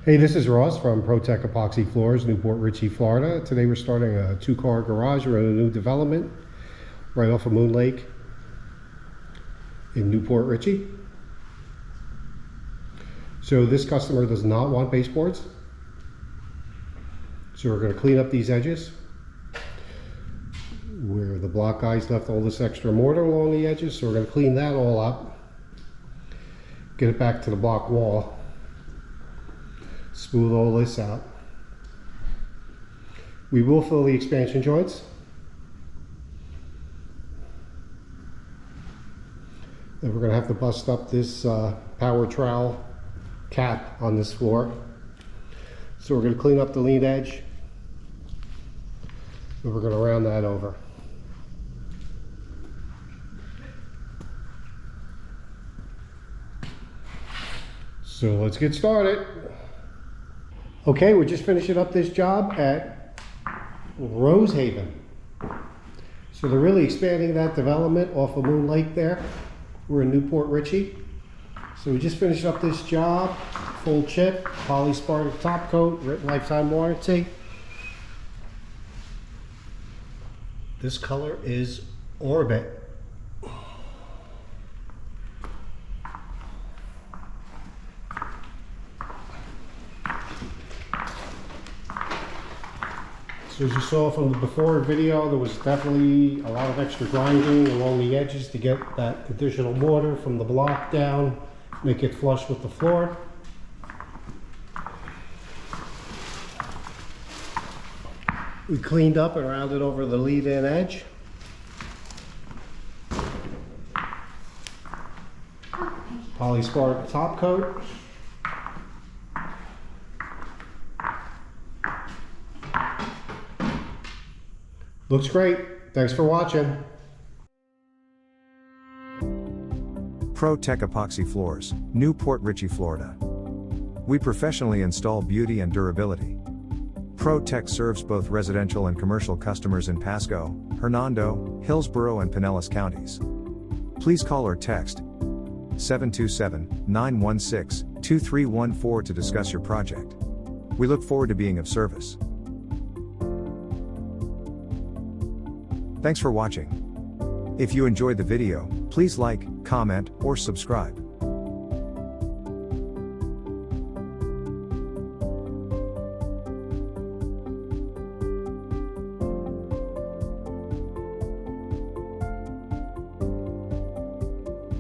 Hey, this is Ross from ProTech Epoxy Floors, Port Richey, Florida. Today we're starting a 2-car garage. We're in a new development right off of Moon Lake in Port Richey. So this customer does not want baseboards. So we're going to clean up these edges where the block guys left all this extra mortar along the edges. So we're going to clean that all up, get it back to the block wall, smooth all this out. We will fill the expansion joints. And we're going to have to bust up this power trowel cap on this floor. So we're going to clean up the lead edge and we're going to round that over. So let's get started. Okay, we're just finishing up this job at Rosehaven. So they're really expanding that development off of Moon Lake there. We're in Port Richey. So we just finished up this job, full chip, polyaspartic top coat, written lifetime warranty. This color is Orbit. So as you saw from the before video, there was definitely a lot of extra grinding along the edges to get that additional mortar from the block down, make it flush with the floor. We cleaned up and rounded over the lead-in edge. Polyaspartic top coat. Looks great. Thanks for watching. ProTech Epoxy Floors, Port Richey, Florida. We professionally install beauty and durability. ProTech serves both residential and commercial customers in Pasco, Hernando, Hillsborough and Pinellas counties. Please call or text 727-916-2314 to discuss your project. We look forward to being of service. Thanks for watching. If you enjoyed the video, please like, comment, or subscribe.